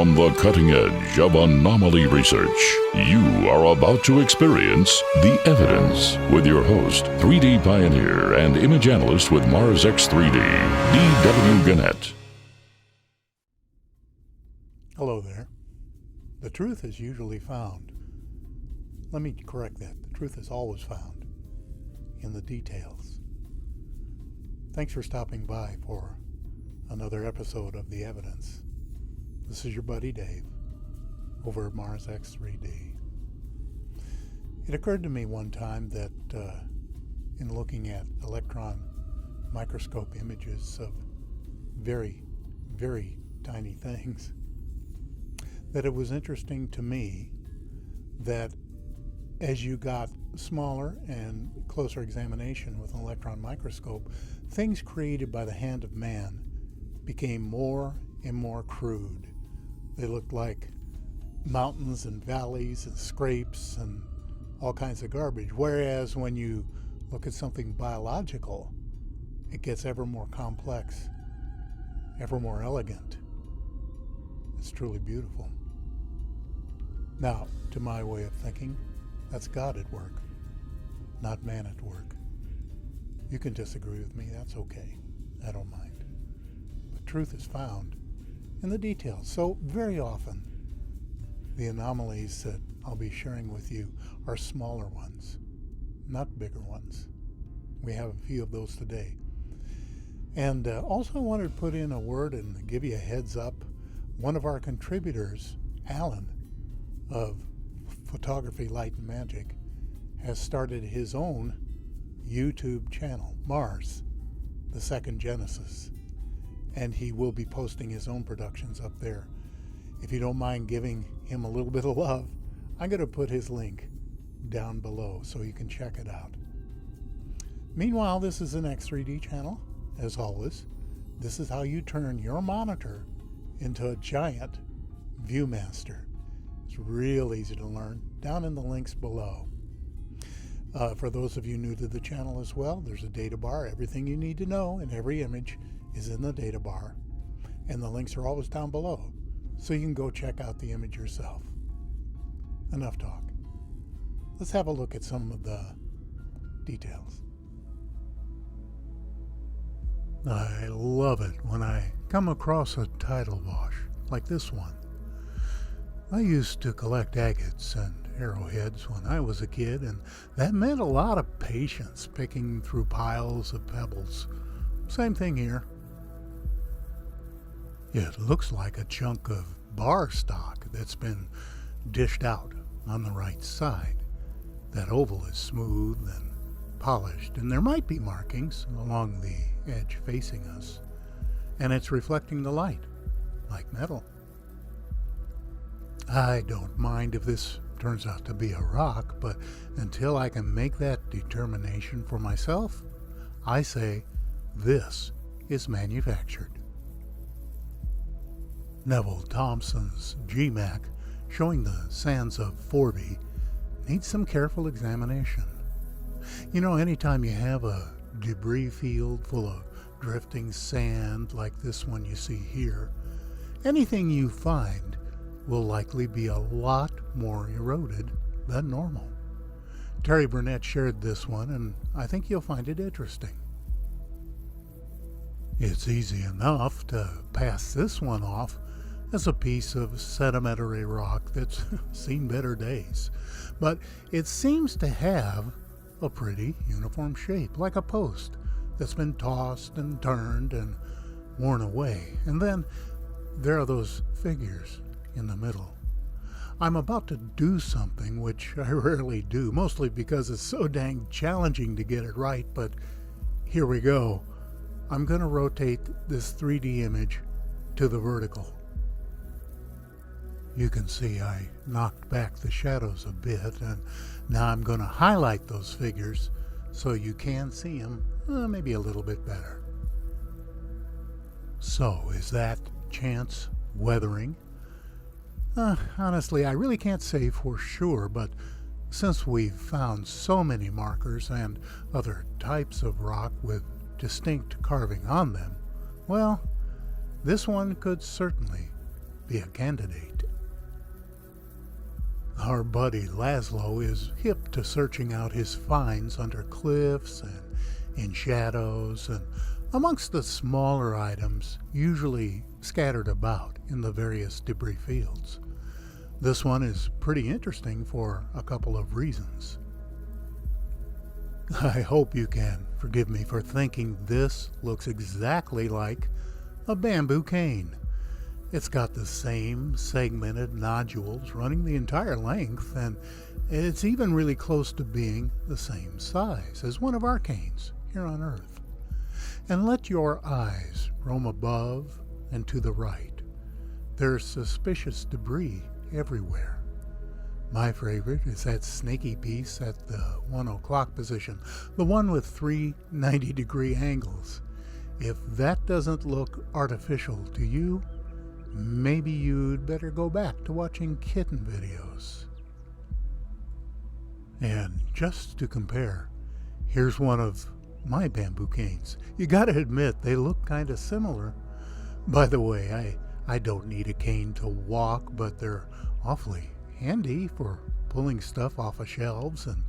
From the cutting edge of anomaly research, you are about to experience The Evidence with your host, 3D pioneer and image analyst with Mars X3D, D.W. Gannett. Hello there. The truth is usually found. Let me correct that. The truth is always found in the details. Thanks for stopping by for another episode of The Evidence. This is your buddy Dave over at Mars X3D. It occurred to me one time that in looking at electron microscope images of very, very tiny things, that it was interesting to me that as you got smaller and closer examination with an electron microscope, things created by the hand of man became more and more crude. They looked like mountains and valleys and scrapes and all kinds of garbage. Whereas when you look at something biological, it gets ever more complex, ever more elegant. It's truly beautiful. Now, to my way of thinking, that's God at work, not man at work. You can disagree with me, that's okay. I don't mind. But truth is found in the details. So very often, the anomalies that I'll be sharing with you are smaller ones, not bigger ones. We have a few of those today. And also I wanted to put in a word and give you a heads up. One of our contributors, Alan, of Photography, Light, and Magic, has started his own YouTube channel, Mars, the Second Genesis. And he will be posting his own productions up there. If you don't mind giving him a little bit of love, I'm going to put his link down below so you can check it out. Meanwhile, this is an X3D channel, as always. This is how you turn your monitor into a giant ViewMaster. It's real easy to learn, down in the links below. For those of you new to the channel as well, there's a data bar. Everything you need to know in every image is in the data bar, and the links are always down below, so you can go check out the image yourself. Enough talk. Let's have a look at some of the details. I love it when I come across a tidal wash like this one. I used to collect agates and arrowheads when I was a kid, and that meant a lot of patience picking through piles of pebbles. Same thing here. It looks like a chunk of bar stock that's been dished out on the right side. That oval is smooth and polished, and there might be markings along the edge facing us, and it's reflecting the light like metal. I don't mind if this turns out to be a rock, but until I can make that determination for myself, I say this is manufactured. Neville Thompson's GMAC, showing the sands of Forby, needs some careful examination. You know, anytime you have a debris field full of drifting sand like this one you see here, anything you find will likely be a lot more eroded than normal. Terry Burnett shared this one, and I think you'll find it interesting. It's easy enough to pass this one off as a piece of sedimentary rock that's seen better days, but it seems to have a pretty uniform shape, like a post that's been tossed and turned and worn away. And then there are those figures in the middle. I'm about to do something which I rarely do, mostly because it's so dang challenging to get it right, but here we go. I'm going to rotate this 3D image to the vertical. You can see I knocked back the shadows a bit, and now I'm going to highlight those figures so you can see them maybe a little bit better. So, is that chance weathering? Honestly, I really can't say for sure, but since we've found so many markers and other types of rock with distinct carving on them, well, this one could certainly be a candidate. Our buddy Laszlo is hip to searching out his finds under cliffs and in shadows and amongst the smaller items usually scattered about in the various debris fields. This one is pretty interesting for a couple of reasons. I hope you can forgive me for thinking this looks exactly like a bamboo cane. It's got the same segmented nodules running the entire length, and it's even really close to being the same size as one of our canes here on Earth. And let your eyes roam above and to the right. There's suspicious debris everywhere. My favorite is that snaky piece at the 1 o'clock position, the one with 3 90-degree angles. If that doesn't look artificial to you, maybe you'd better go back to watching kitten videos. And just to compare, here's one of my bamboo canes. You gotta admit, they look kinda similar. By the way, I don't need a cane to walk, but they're awfully handy for pulling stuff off of shelves and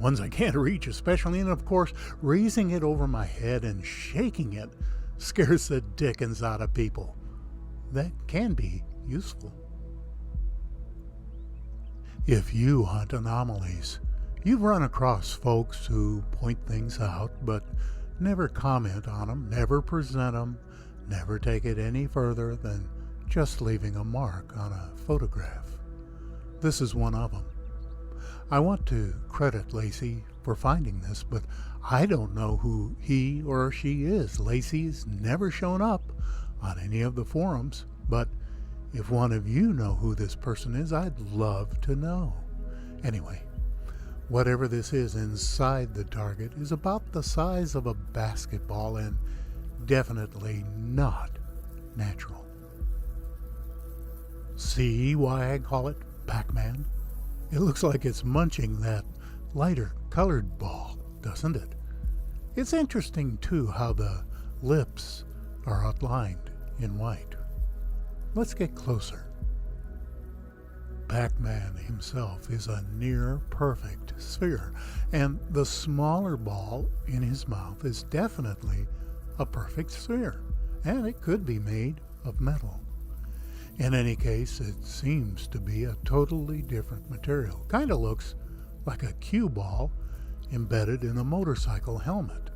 ones I can't reach especially, and of course raising it over my head and shaking it scares the dickens out of people. That can be useful. If you hunt anomalies, you've run across folks who point things out but never comment on them, never present them, never take it any further than just leaving a mark on a photograph. This is one of them. I want to credit Lacey for finding this, but I don't know who he or she is. Lacey's never shown up on any of the forums, but if one of you know who this person is, I'd love to know. Anyway, whatever this is inside the target is about the size of a basketball and definitely not natural. See why I call it Pacman? It looks like it's munching that lighter colored ball, doesn't it? It's interesting too how the lips are outlined in white. Let's get closer. Pacman himself is a near perfect sphere, and the smaller ball in his mouth is definitely a perfect sphere, and it could be made of metal. In any case, it seems to be a totally different material. Kind of looks like a cue ball embedded in a motorcycle helmet.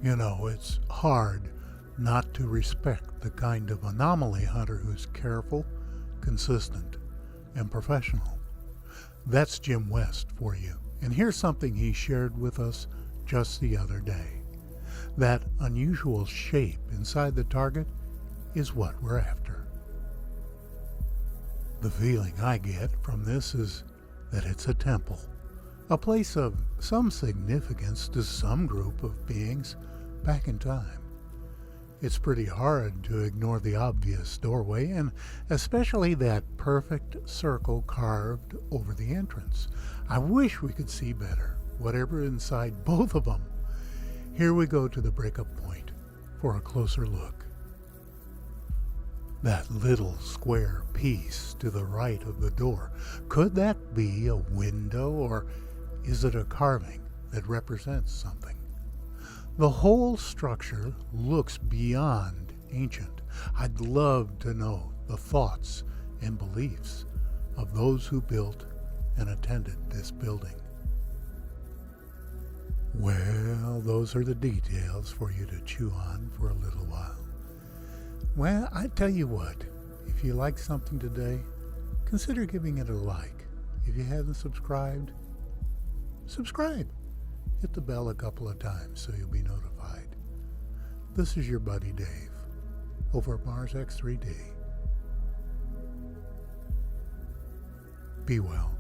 You know, it's hard not to respect the kind of anomaly hunter who's careful, consistent, and professional. That's Jim West for you. And here's something he shared with us just the other day. That unusual shape inside the target is what we're after. The feeling I get from this is that it's a temple, a place of some significance to some group of beings back in time. It's pretty hard to ignore the obvious doorway, and especially that perfect circle carved over the entrance. I wish we could see better, whatever inside both of them. Here we go to the breakup point for a closer look. That little square piece to the right of the door, could that be a window, or is it a carving that represents something? The whole structure looks beyond ancient. I'd love to know the thoughts and beliefs of those who built and attended this building. Well, those are the details for you to chew on for a little while. Well, I tell you what, if you like something today, consider giving it a like. If you haven't subscribed, subscribe. Hit the bell a couple of times so you'll be notified. This is your buddy Dave, over at Mars X3D. Be well.